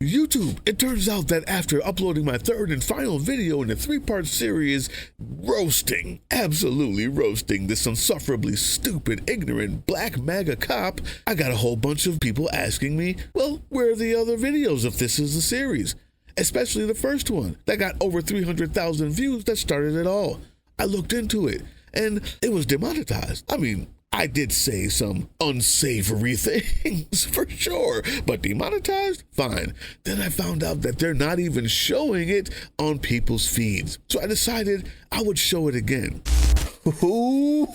YouTube, it turns out that after uploading my third and final video in a 3-part series roasting, absolutely roasting this insufferably stupid, ignorant, black MAGA cop, I got a whole bunch of people asking me, well, where are the other videos if this is a series? Especially the first one that got over 300,000 views that started it all. I looked into it and it was demonetized. I mean, I did say some unsavory things for sure, but demonetized? Fine. Then I found out that they're not even showing it on people's feeds. So I decided I would show it again. Ooh,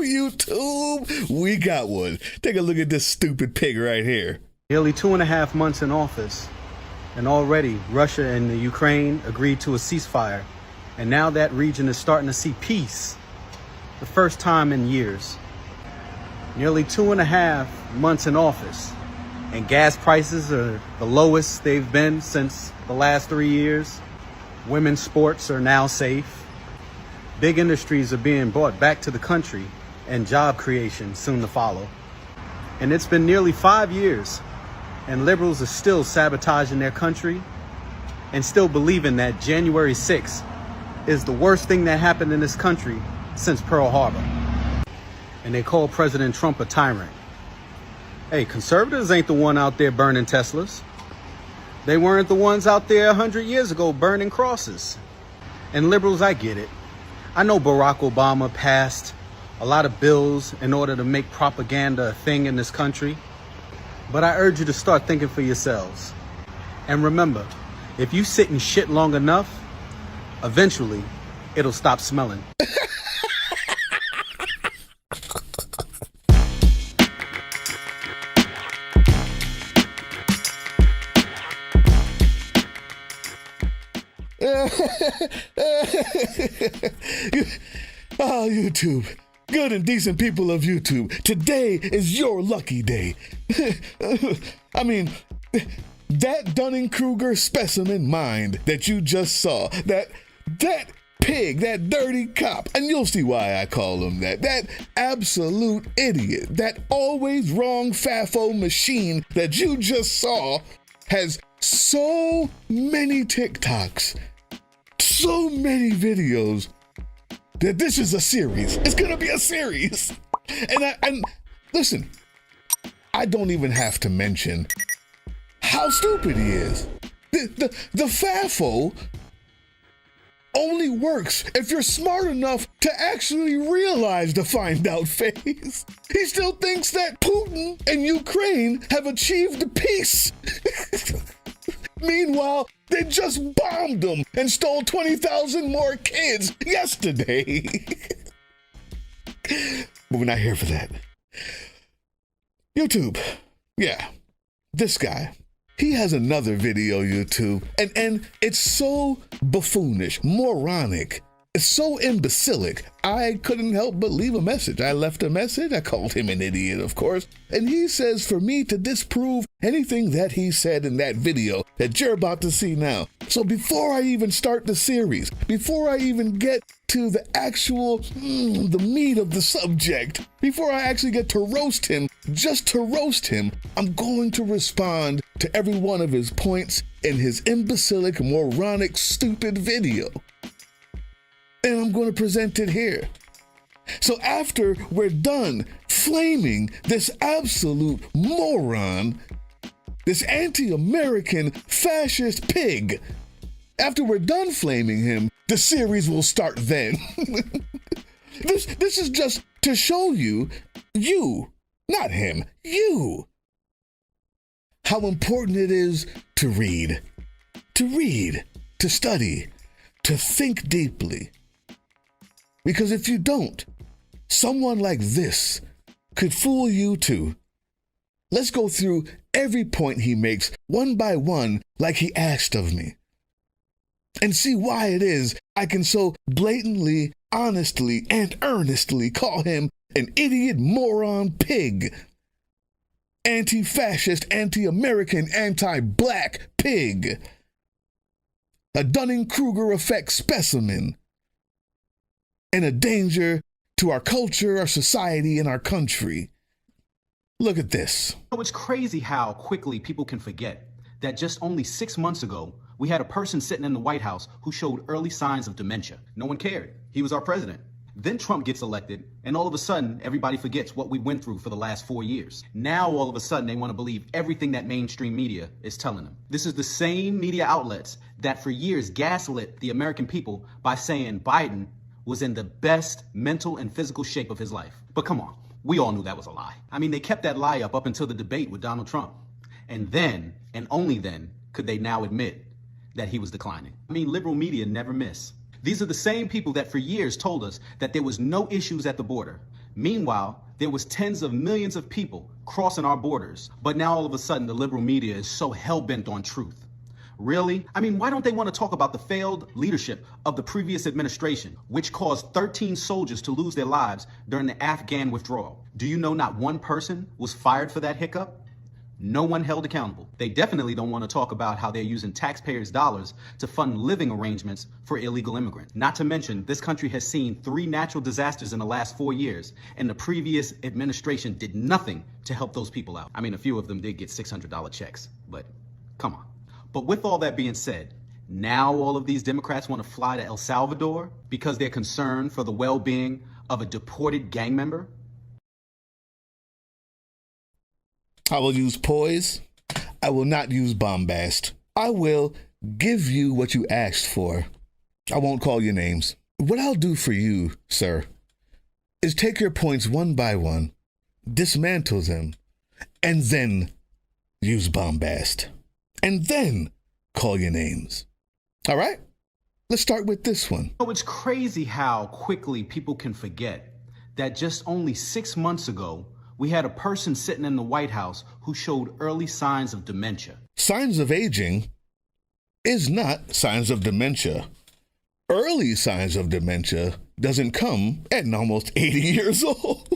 YouTube, we got one. Take a look at this stupid pig right here. Nearly 2.5 months in office, and already Russia and the Ukraine agreed to a ceasefire, and now that region is starting to see peace. The first time in years. Nearly 2.5 months in office, and gas prices are the lowest they've been since the last 3 years. Women's sports are now safe. Big industries are being brought back to the country, and job creation soon to follow. And it's been nearly 5 years, and liberals are still sabotaging their country and still believing that January 6th is the worst thing that happened in this country since Pearl Harbor. And they call President Trump a tyrant. Hey, conservatives ain't the one out there burning Teslas. They weren't the ones out there 100 years ago burning crosses. And liberals, I get it. I know Barack Obama passed a lot of bills in order to make propaganda a thing in this country. But I urge you to start thinking for yourselves. And remember, if you sit in shit long enough, eventually it'll stop smelling. Oh, YouTube. Good and decent people of YouTube. Today is your lucky day. I mean, that Dunning-Kruger specimen mind that you just saw, that pig, that dirty cop, and you'll see why I call him that absolute idiot, that always wrong FAFO machine that you just saw has so many TikToks, so many videos, that this is a series. It's gonna be a series. And listen, I don't even have to mention how stupid he is. The FAFO only works if you're smart enough to actually realize the find out phase. He still thinks that Putin and Ukraine have achieved peace. Meanwhile, they just bombed them and stole 20,000 more kids yesterday. But we're not here for that. YouTube, yeah, this guy, he has another video, YouTube, and it's so buffoonish, moronic, it's so imbecilic, I couldn't help but leave a message. I left a message, I called him an idiot, of course, and he says for me to disprove anything that he said in that video that you're about to see now. So before I even start the series, before I even get to the actual, the meat of the subject, before I actually get to roast him, just to roast him, I'm going to respond to every one of his points in his imbecilic, moronic, stupid video. And I'm going to present it here. So after we're done flaming this absolute moron, this anti-American fascist pig, after we're done flaming him, the series will start then. This is just to show you, not him, you, how important it is to read, to study, to think deeply. Because if you don't, someone like this could fool you too. Let's go through every point he makes one by one like he asked of me, and see why it is I can so blatantly, honestly, and earnestly call him an idiot, moron, pig, anti-fascist, anti-American, anti-black pig, a Dunning-Kruger effect specimen, and a danger to our culture, our society, and our country. Look at this. It's crazy how quickly people can forget that just only 6 months ago, we had a person sitting in the White House who showed early signs of dementia. No one cared. He was our president. Then Trump gets elected, and all of a sudden, everybody forgets what we went through for the last 4 years. Now, all of a sudden, they want to believe everything that mainstream media is telling them. This is the same media outlets that for years gaslit the American people by saying Biden was in the best mental and physical shape of his life. But come on, we all knew that was a lie. I mean, they kept that lie up until the debate with Donald Trump. And then, and only then, could they now admit that he was declining. I mean, liberal media never miss. These are the same people that for years told us that there was no issues at the border. Meanwhile, there was tens of millions of people crossing our borders. But now all of a sudden, the liberal media is so hell-bent on truth. Really? I mean, why don't they want to talk about the failed leadership of the previous administration, which caused 13 soldiers to lose their lives during the Afghan withdrawal? Do you know not one person was fired for that hiccup? No one held accountable. They definitely don't want to talk about how they're using taxpayers' dollars to fund living arrangements for illegal immigrants. Not to mention, this country has seen 3 natural disasters in the last 4 years, and the previous administration did nothing to help those people out. I mean, a few of them did get $600 checks, but come on. But with all that being said, now all of these Democrats want to fly to El Salvador because they're concerned for the well-being of a deported gang member? I will use poise. I will not use bombast. I will give you what you asked for. I won't call your names. What I'll do for you, sir, is take your points one by one, dismantle them, and then use bombast. And then call your names. All right? Let's start with this one. Oh, it's crazy how quickly people can forget that just only 6 months ago, we had a person sitting in the White House who showed early signs of dementia. Signs of aging is not signs of dementia. Early signs of dementia doesn't come at almost 80 years old.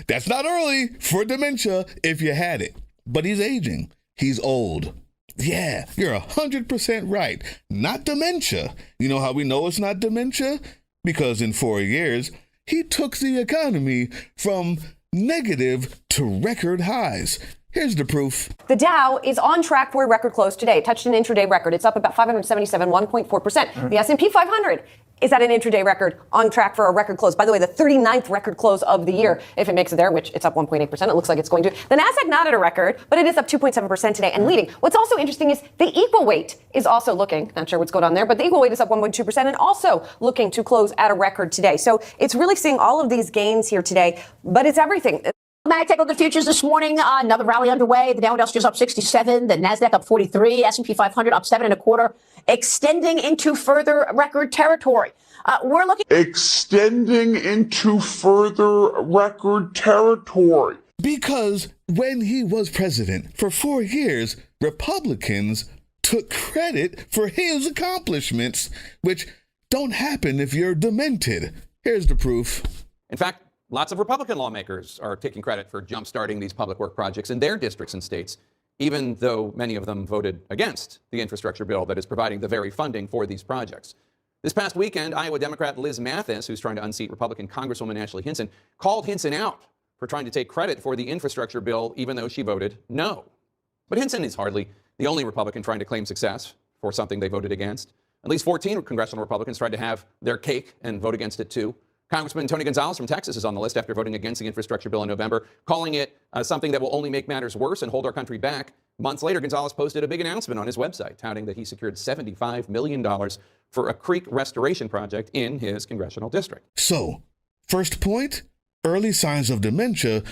That's not early for dementia if you had it. But he's aging. He's old. Yeah, you're 100% right. Not dementia. You know how we know it's not dementia? Because in 4 years, he took the economy from negative to record highs. Here's the proof. The Dow is on track for a record close today. It touched an intraday record. It's up about 577, 1.4%. The S&P 500 is at an intraday record, on track for a record close. By the way, the 39th record close of the year, if it makes it there, which it's up 1.8%. It looks like it's going to. The Nasdaq not at a record, but it is up 2.7% today and leading. What's also interesting is the equal weight is also looking, not sure what's going on there, but the equal weight is up 1.2% and also looking to close at a record today. So it's really seeing all of these gains here today, but it's everything. Take a look at the futures this morning. Another rally underway. The Dow Industrials up 67. The Nasdaq up 43. S&P 500 up 7.25, extending into further record territory. We're looking extending into further record territory. Because when he was president for 4 years, Republicans took credit for his accomplishments, which don't happen if you're demented. Here's the proof. In fact, lots of Republican lawmakers are taking credit for jumpstarting these public work projects in their districts and states, even though many of them voted against the infrastructure bill that is providing the very funding for these projects. This past weekend, Iowa Democrat Liz Mathis, who's trying to unseat Republican Congresswoman Ashley Hinson, called Hinson out for trying to take credit for the infrastructure bill, even though she voted no. But Hinson is hardly the only Republican trying to claim success for something they voted against. At least 14 congressional Republicans tried to have their cake and vote against it too. Congressman Tony Gonzalez from Texas is on the list after voting against the infrastructure bill in November, calling it something that will only make matters worse and hold our country back. Months later, Gonzalez posted a big announcement on his website, touting that he secured $75 million for a creek restoration project in his congressional district. So, first point, early signs of dementia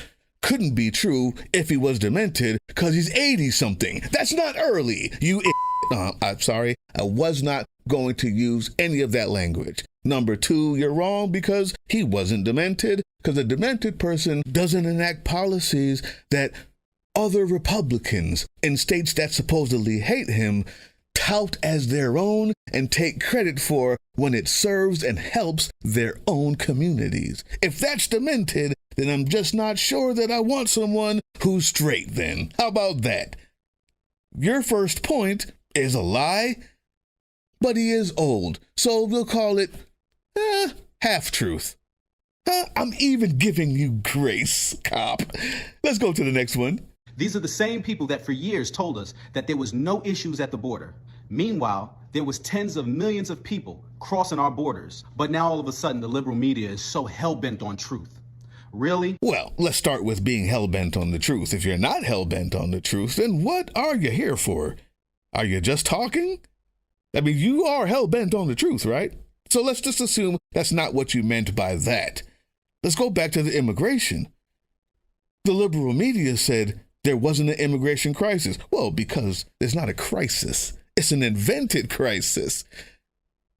couldn't be true if he was demented because he's 80-something. That's not early, you I'm sorry, I was not going to use any of that language. Number 2, you're wrong because he wasn't demented, because a demented person doesn't enact policies that other Republicans in states that supposedly hate him tout as their own and take credit for when it serves and helps their own communities. If that's demented, then I'm just not sure that I want someone who's straight then. How about that? Your first point is a lie, but he is old, so we'll call it half-truth. I'm even giving you grace, cop. Let's go to the next one. These are the same people that for years told us that there was no issues at the border. Meanwhile, there was tens of millions of people crossing our borders. But now all of a sudden the liberal media is so hell-bent on truth. Really? Well, let's start with being hell-bent on the truth. If you're not hell-bent on the truth, then what are you here for? Are you just talking? I mean, you are hell-bent on the truth, right? So let's just assume that's not what you meant by that. Let's go back to the immigration. The liberal media said there wasn't an immigration crisis. Well, because there's not a crisis. It's an invented crisis.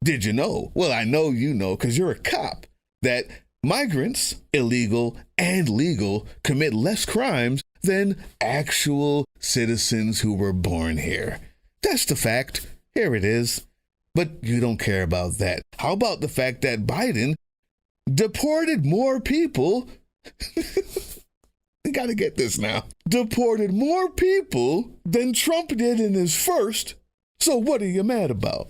Did you know? Well, I know you know because you're a cop, that migrants, illegal and legal, commit less crimes than actual citizens who were born here. That's the fact. Here it is. But you don't care about that. How about the fact that Biden deported more people? You got to get this now. Deported more people than Trump did in his first. So what are you mad about?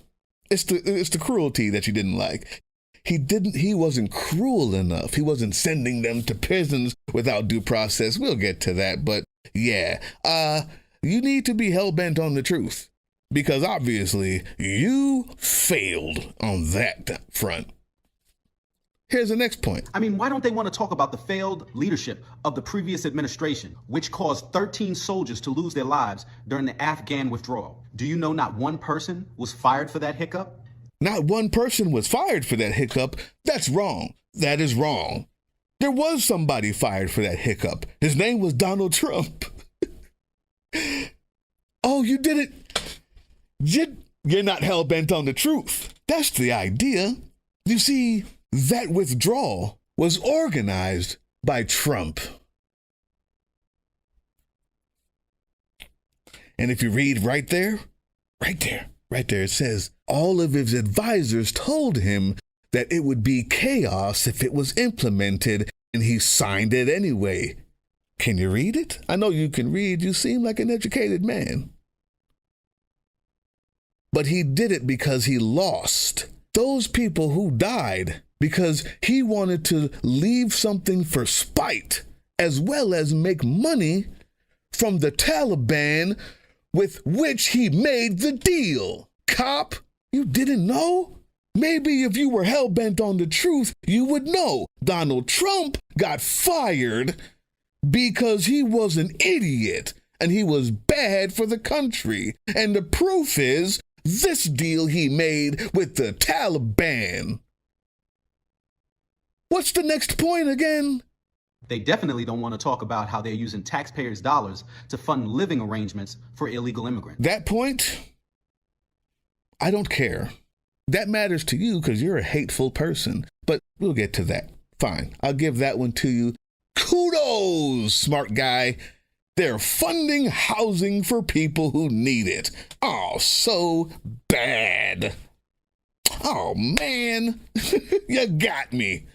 It's the cruelty that you didn't like. He wasn't cruel enough. He wasn't sending them to prisons without due process. We'll get to that. But yeah, you need to be hell-bent on the truth. Because obviously you failed on that front. Here's the next point. I mean, why don't they want to talk about the failed leadership of the previous administration, which caused 13 soldiers to lose their lives during the Afghan withdrawal? Do you know not one person was fired for that hiccup? Not one person was fired for that hiccup. That's wrong. That is wrong. There was somebody fired for that hiccup. His name was Donald Trump. Oh, you did it. You're not hell-bent on the truth. That's the idea. You see, that withdrawal was organized by Trump. And if you read right there, it says all of his advisors told him that it would be chaos if it was implemented, and he signed it anyway. Can you read it? I know you can read. You seem like an educated man. But he did it because he lost. Those people who died because he wanted to leave something for spite, as well as make money from the Taliban with which he made the deal. Cop, you didn't know? Maybe if you were hell-bent on the truth, you would know. Donald Trump got fired because he was an idiot and he was bad for the country. And the proof is this deal he made with the Taliban. What's the next point again? They definitely don't want to talk about how they're using taxpayers' dollars to fund living arrangements for illegal immigrants. That point, I don't care. That matters to you because you're a hateful person. But we'll get to that. Fine, I'll give that one to you. Kudos, smart guy. They're funding housing for people who need it. Oh, so bad. Oh, man. You got me.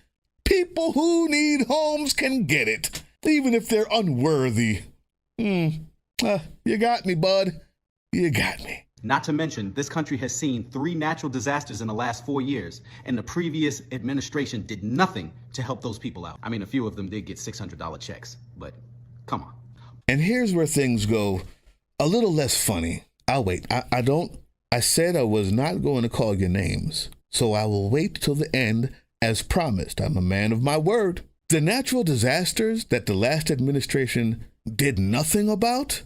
People who need homes can get it, even if they're unworthy. You got me, bud. You got me. Not to mention, this country has seen 3 natural disasters in the last 4 years, and the previous administration did nothing to help those people out. I mean, a few of them did get $600 checks, but come on. And here's where things go a little less funny. I'll wait. I said I was not going to call your names, so I will wait till the end as promised. I'm a man of my word. The natural disasters that the last administration did nothing about?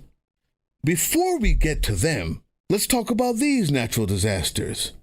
Before we get to them, let's talk about these natural disasters.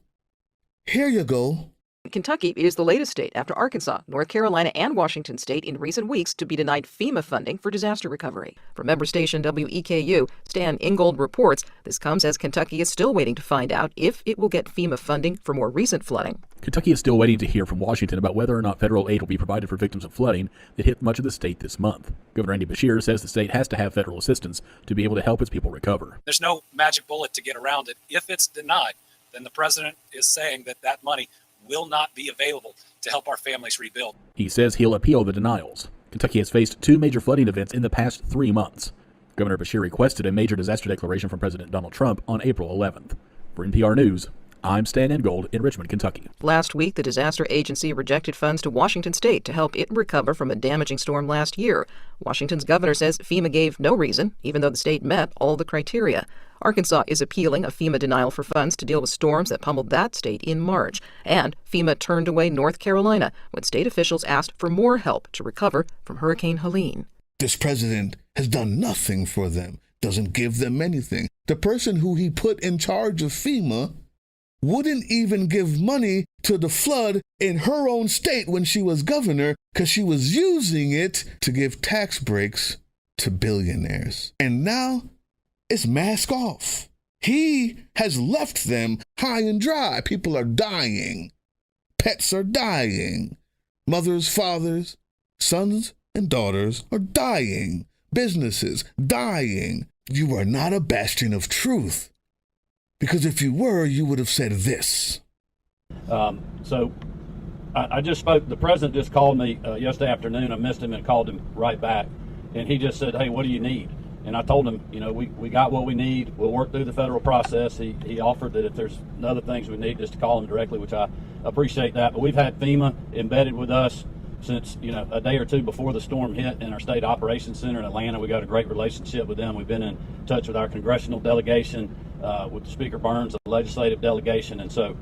Here you go. Kentucky is the latest state after Arkansas, North Carolina, and Washington state in recent weeks to be denied FEMA funding for disaster recovery. From member station WEKU, Stan Ingold reports this comes as Kentucky is still waiting to find out if it will get FEMA funding for more recent flooding. Kentucky is still waiting to hear from Washington about whether or not federal aid will be provided for victims of flooding that hit much of the state this month. Governor Andy Beshear says the state has to have federal assistance to be able to help its people recover. There's no magic bullet to get around it. If it's denied, then the president is saying that that money will not be available to help our families rebuild. He says he'll appeal the denials. Kentucky has faced 2 major flooding events in the past 3 months. Governor Beshear requested a major disaster declaration from President Donald Trump on April 11th. For NPR News, I'm Stan Ingold in Richmond, Kentucky. Last week, the disaster agency rejected funds to Washington state to help it recover from a damaging storm last year. Washington's governor says FEMA gave no reason, even though the state met all the criteria. Arkansas is appealing a FEMA denial for funds to deal with storms that pummeled that state in March. And FEMA turned away North Carolina when state officials asked for more help to recover from Hurricane Helene. This president has done nothing for them, doesn't give them anything. The person who he put in charge of FEMA wouldn't even give money to the flood in her own state when she was governor because she was using it to give tax breaks to billionaires. And now it's mask off. He has left them high and dry. People are dying. Pets are dying. Mothers, fathers, sons and daughters are dying. Businesses dying. You are not a bastion of truth. Because if you were, you would have said this. So I just spoke. The president just called me yesterday afternoon. I missed him and called him right back. And he just said, hey, what do you need? And I told him, we got what we need. We'll work through the federal process. He offered that if there's other things we need, just to call him directly, which I appreciate that. But we've had FEMA embedded with us since, a day or two before the storm hit in our state operations center in Atlanta. We got a great relationship with them. We've been in touch with our congressional delegation, with Speaker Burns, the legislative delegation. And so,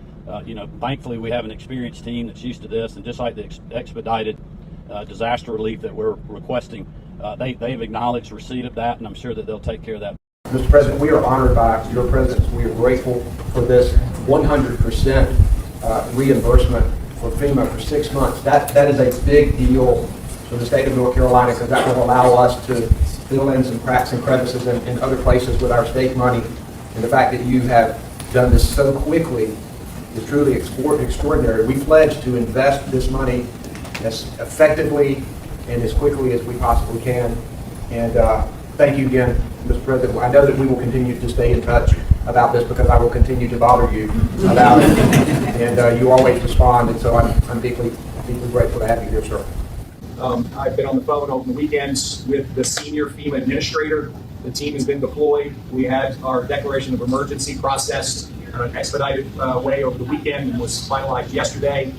thankfully we have an experienced team that's used to this. And just like the expedited disaster relief that we're requesting, they've acknowledged receipt of that, and I'm sure that they'll take care of that. Mr. President, we are honored by your presence. We are grateful for this 100% reimbursement for FEMA for 6 months. That is a big deal for the state of North Carolina, because that will allow us to fill in some cracks and crevices in other places with our state money. And the fact that you have done this so quickly is truly extraordinary. We pledge to invest this money as effectively and as quickly as we possibly can. And thank you again, Mr. President. I know that we will continue to stay in touch about this, because I will continue to bother you about it. And you always respond, and so I'm deeply grateful to have you here, sir. I've been on the phone over the weekends with the senior FEMA administrator. The team has been deployed. We had our declaration of emergency processed in an expedited way over the weekend and was finalized yesterday.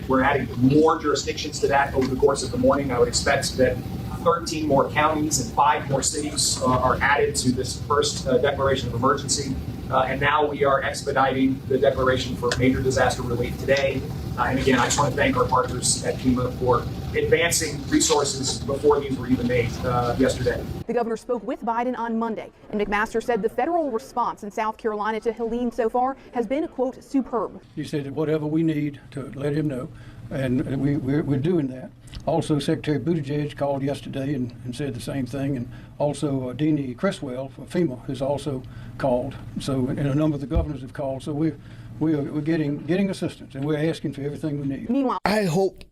We're adding more jurisdictions to that over the course of the morning. I would expect that 13 more counties and 5 more cities are added to this first declaration of emergency. And now we are expediting the declaration for major disaster relief today. And again, I just want to thank our partners at FEMA for advancing resources before these were even made yesterday. The governor spoke with Biden on Monday, and McMaster said the federal response in South Carolina to Helene so far has been, quote, superb. He said that whatever we need to let him know, and we're doing that. Also, Secretary Buttigieg called yesterday and said the same thing, and also Deanie Creswell for FEMA has also called. So, and a number of the governors have called. So we're getting assistance, and we're asking for everything we need. Meanwhile, I hope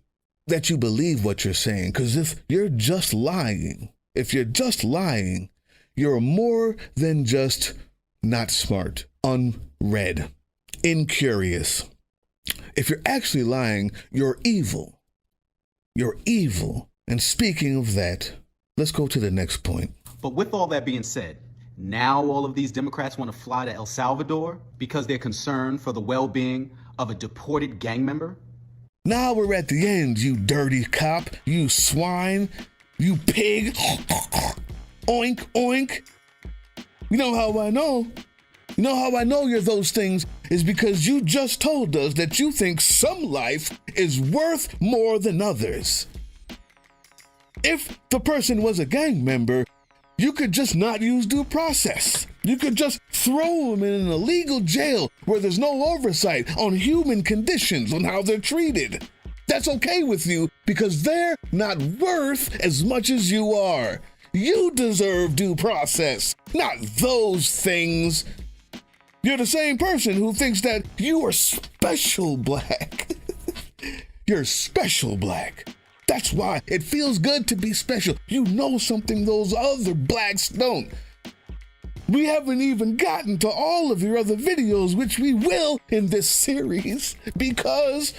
that you believe what you're saying, because if you're just lying, you're more than just not smart, unread, incurious. If you're actually lying, you're evil. You're evil. And speaking of that, let's go to the next point. But with all that being said, now all of these Democrats want to fly to El Salvador because they're concerned for the well-being of a deported gang member? Now we're at the end, you dirty cop, you swine, you pig. Oink, oink. You know how I know? You know how I know you're those things is because you just told us that you think some life is worth more than others. If the person was a gang member, you could just not use due process. You could just throw them in an illegal jail where there's no oversight on human conditions, on how they're treated. That's okay with you because they're not worth as much as you are. You deserve due process, not those things. You're the same person who thinks that you are special black. You're special black. That's why it feels good to be special. You know something those other blacks don't. We haven't even gotten to all of your other videos, which we will in this series, because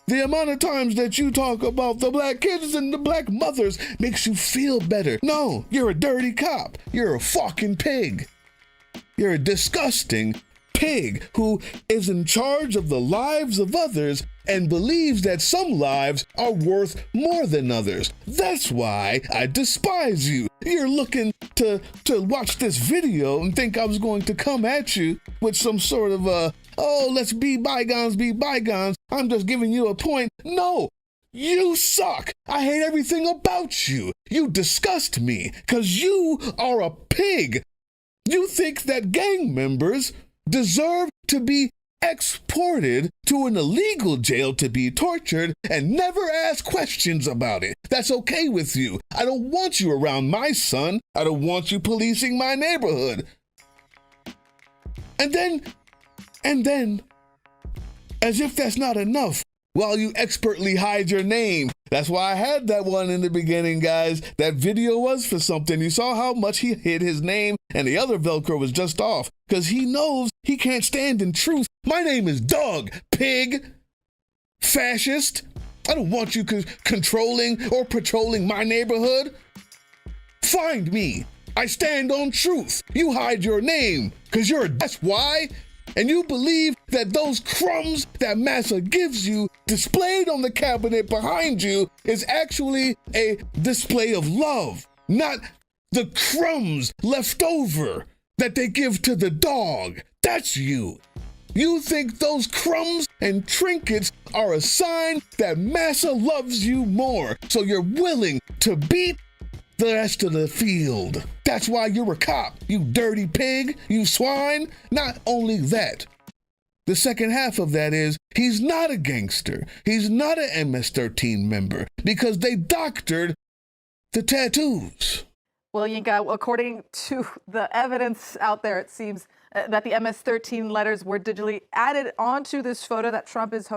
the amount of times that you talk about the black kids and the black mothers makes you feel better. No, you're a dirty cop. You're a fucking pig. You're a disgusting, pig who is in charge of the lives of others and believes that some lives are worth more than others. That's why I despise you. You're looking to watch this video and think I was going to come at you with some sort of oh, let's be bygones, be bygones. I'm just giving you a point. No, you suck. I hate everything about you. You disgust me because you are a pig. You think that gang members deserve to be exported to an illegal jail to be tortured and never ask questions about it. That's okay with you. I don't want you around my son. I don't want you policing my neighborhood. And then, as if that's not enough, while you expertly hide your name. That's why I had that one in the beginning, guys. That video was for something. You saw how much he hid his name, and the other Velcro was just off, because he knows he can't stand in truth. My name is Doug, pig, fascist. I don't want you controlling or patrolling my neighborhood. Find me. I stand on truth. You hide your name, because that's why. And you believe that those crumbs that Massa gives you displayed on the cabinet behind you is actually a display of love, not the crumbs left over that they give to the dog. That's you. You think those crumbs and trinkets are a sign that Massa loves you more, so you're willing to beat the rest of the field. That's why you're a cop, you dirty pig, you swine. Not only that, the second half of that is he's not a gangster. He's not an MS-13 member because they doctored the tattoos. Well, Yinka, according to the evidence out there, it seems that the MS-13 letters were digitally added onto this photo that Trump is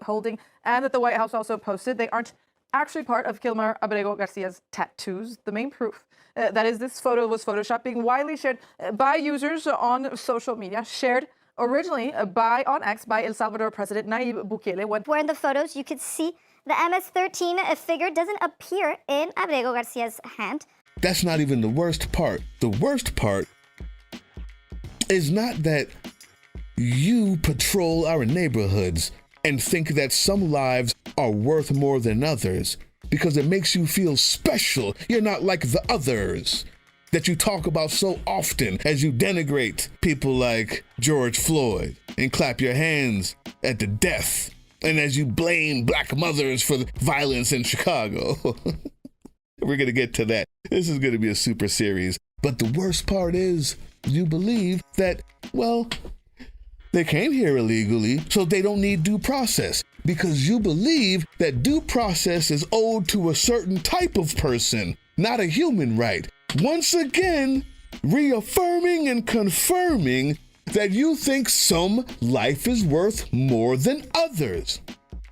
holding and that the White House also posted. They aren't actually part of Kilmer Abrego Garcia's tattoos. The main proof that is this photo was photoshopped, being widely shared by users on social media, shared originally on X by El Salvador President Nayib Bukele. Where in the photos you could see the MS-13 figure doesn't appear in Abrego Garcia's hand. That's not even the worst part. The worst part is not that you patrol our neighborhoods and think that some lives are worth more than others because it makes you feel special. You're not like the others that you talk about so often as you denigrate people like George Floyd and clap your hands at the death, and as you blame black mothers for the violence in Chicago. We're going to get to that. This is going to be a super series. But the worst part is you believe that, well, they came here illegally, so they don't need due process, because you believe that due process is owed to a certain type of person, not a human right. Once again, reaffirming and confirming that you think some life is worth more than others.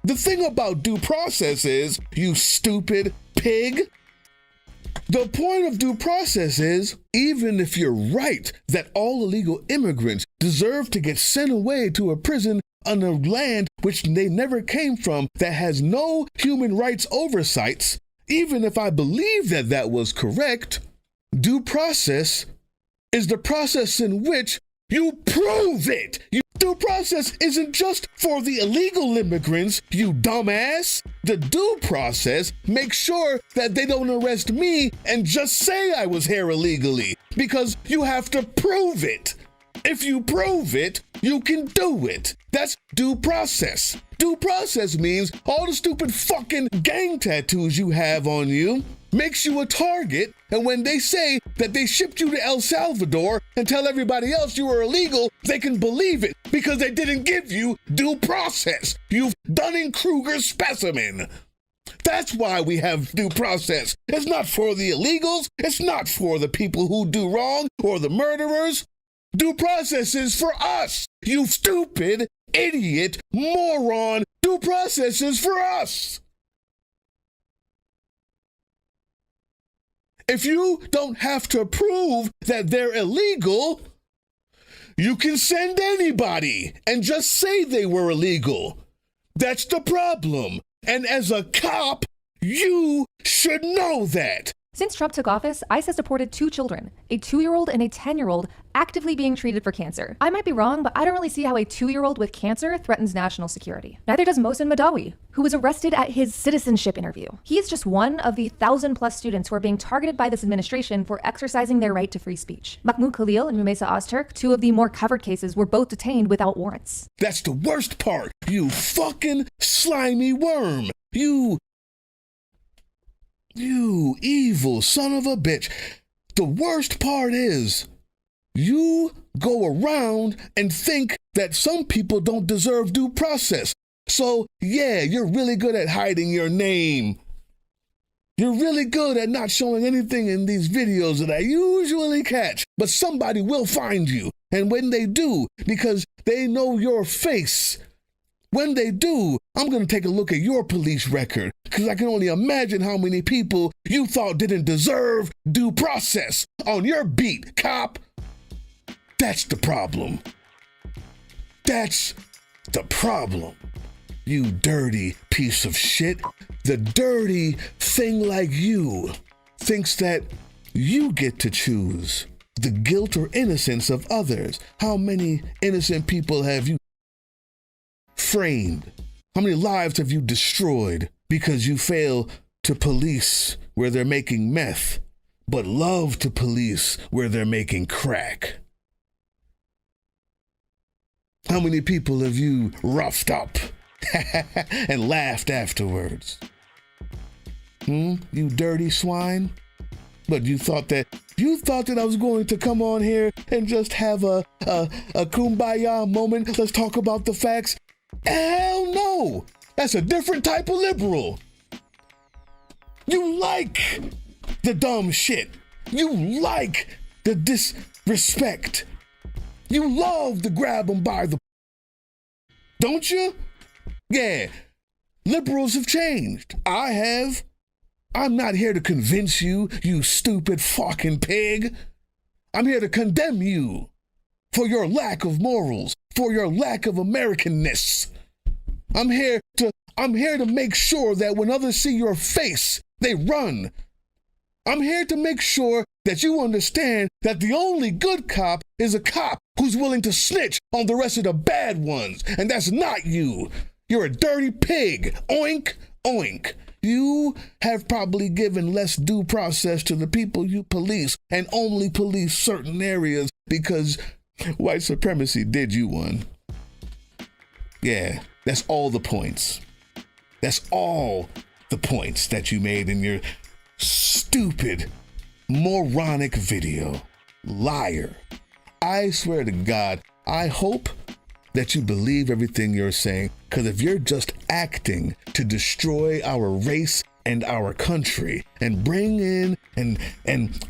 The thing about due process is, you stupid pig, the point of due process is, even if you're right that all illegal immigrants deserve to get sent away to a prison on a land which they never came from that has no human rights oversights, even if I believe that that was correct, due process is the process in which you prove it. Due process isn't just for the illegal immigrants, you dumbass. The due process makes sure that they don't arrest me and just say I was here illegally, because you have to prove it. If you prove it, you can do it. That's due process. Due process means all the stupid fucking gang tattoos you have on you makes you a target, and when they say that they shipped you to El Salvador and tell everybody else you were illegal, they can believe it because they didn't give you due process. You've Dunning-Kruger specimen. That's why we have due process. It's not for the illegals. It's not for the people who do wrong or the murderers. Due process is for us. You stupid, idiot, moron. Due process is for us. If you don't have to prove that they're illegal, you can send anybody and just say they were illegal. That's the problem. And as a cop, you should know that. Since Trump took office, ICE has deported 2 children, a 2-year-old and a 10-year-old, actively being treated for cancer. I might be wrong, but I don't really see how a 2-year-old with cancer threatens national security. Neither does Mohsen Madawi, who was arrested at his citizenship interview. He is just one of the 1,000+ students who are being targeted by this administration for exercising their right to free speech. Mahmoud Khalil and Rumeysa Ozturk, 2 of the more covered cases, were both detained without warrants. That's the worst part, you fucking slimy worm. You evil son of a bitch. The worst part is, you go around and think that some people don't deserve due process. So, yeah, you're really good at hiding your name. You're really good at not showing anything in these videos that I usually catch. But somebody will find you. And when they do, because they know your face, when they do, I'm going to take a look at your police record, because I can only imagine how many people you thought didn't deserve due process on your beat, cop. That's the problem. That's the problem. You dirty piece of shit. The dirty thing like you thinks that you get to choose the guilt or innocence of others. How many innocent people have you framed? How many lives have you destroyed because you fail to police where they're making meth, but love to police where they're making crack? How many people have you roughed up and laughed afterwards? You dirty swine? But you thought that I was going to come on here and just have a kumbaya moment. Let's talk about the facts. Hell no! That's a different type of liberal. You like the dumb shit. You like the disrespect. You love to grab them by the... Don't you? Yeah. Liberals have changed. I have. I'm not here to convince you, you stupid fucking pig. I'm here to condemn you for your lack of morals, for your lack of Americanness. I'm here to make sure that when others see your face, they run. I'm here to make sure that you understand that the only good cop is a cop who's willing to snitch on the rest of the bad ones. And that's not you. You're a dirty pig. Oink, oink. You have probably given less due process to the people you police and only police certain areas because white supremacy did you one. Yeah, that's all the points. That's all the points that you made in your stupid, moronic video. Liar. I swear to God, I hope that you believe everything you're saying, because if you're just acting to destroy our race and our country and bring in and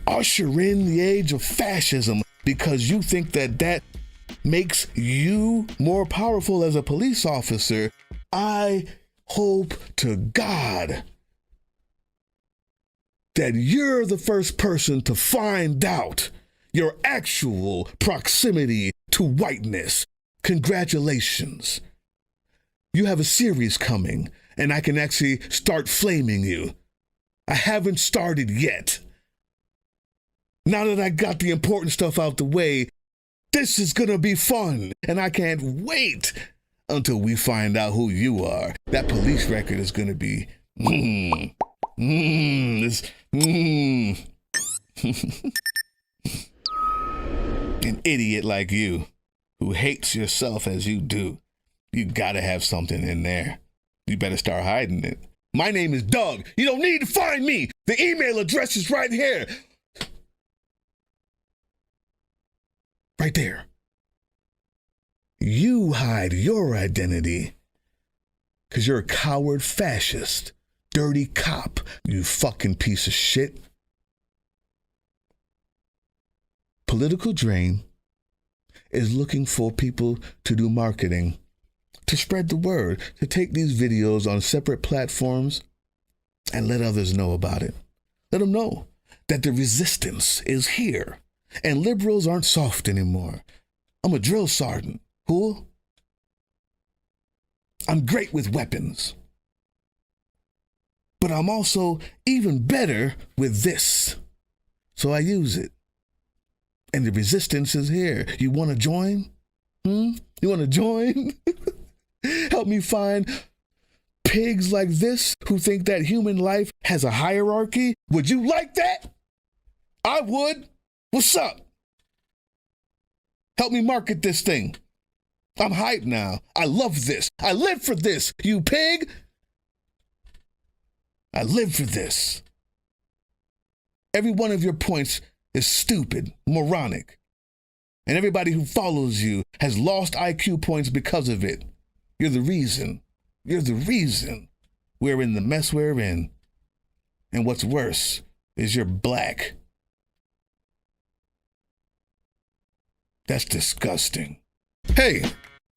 usher in the age of fascism because you think that makes you more powerful as a police officer, I hope to God that you're the first person to find out your actual proximity to whiteness. Congratulations. You have a series coming, and I can actually start flaming you. I haven't started yet. Now that I got the important stuff out the way, this is gonna be fun, and I can't wait until we find out who you are. That police record is gonna be, An idiot like you, who hates yourself as you do, you gotta have something in there. You better start hiding it. My name is Doug. You don't need to find me. The email address is right here. Right there. You hide your identity because you're a coward fascist, dirty cop, you fucking piece of shit. Political Drain is looking for people to do marketing, to spread the word, to take these videos on separate platforms and let others know about it. Let them know that the resistance is here and liberals aren't soft anymore. I'm a drill sergeant. Cool? I'm great with weapons. but I'm also even better with this. So I use it. And the resistance is here. You want to join? You want to join? Help me find pigs like this who think that human life has a hierarchy? Would you like that? I would. What's up? Help me market this thing. I'm hyped now. I love this. I live for this, you pig. I live for this. Every one of your points is stupid, moronic. And everybody who follows you has lost IQ points because of it. You're the reason. You're the reason we're in the mess we're in. And what's worse is you're black. That's disgusting. Hey,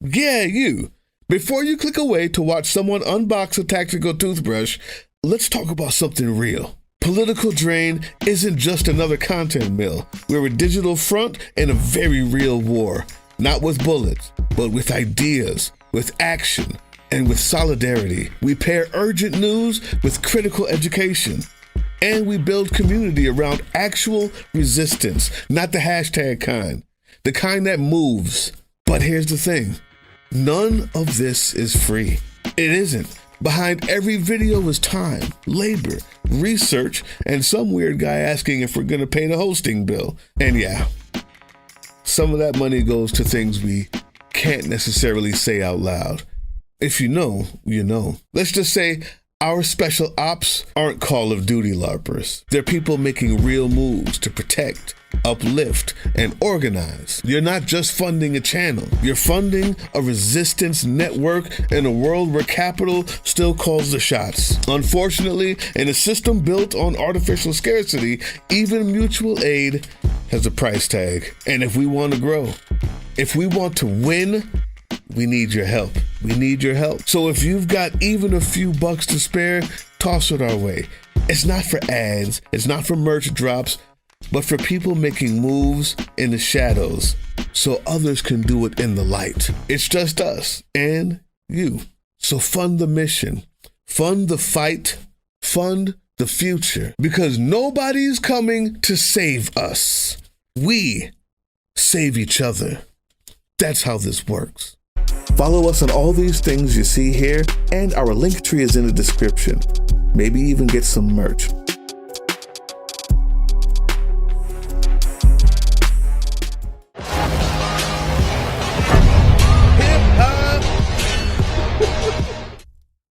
yeah, you. Before you click away to watch someone unbox a tactical toothbrush, let's talk about something real. Political Drain isn't just another content mill. We're a digital front in a very real war. Not with bullets, but with ideas, with action, and with solidarity. We pair urgent news with critical education. And we build community around actual resistance, not the hashtag kind. The kind that moves. But here's the thing. None of this is free. It isn't. Behind every video is time, labor, research, and some weird guy asking if we're gonna pay the hosting bill. And yeah, some of that money goes to things we can't necessarily say out loud. If you know, you know. Let's just say our special ops aren't Call of Duty LARPers. They're people making real moves to protect, uplift, and organize. You're not just funding a channel. You're funding a resistance network in a world where capital still calls the shots. Unfortunately, in a system built on artificial scarcity, even mutual aid has a price tag. And if we want to grow, if we want to win, we need your help. We need your help. So if you've got even a few bucks to spare, toss it our way. It's not for ads, it's not for merch drops, but for people making moves in the shadows so others can do it in the light. It's just us and you. So fund the mission, fund the fight, fund the future, because nobody's coming to save us. We save each other. That's how this works. Follow us on all these things you see here, and our link tree is in the description. Maybe even get some merch.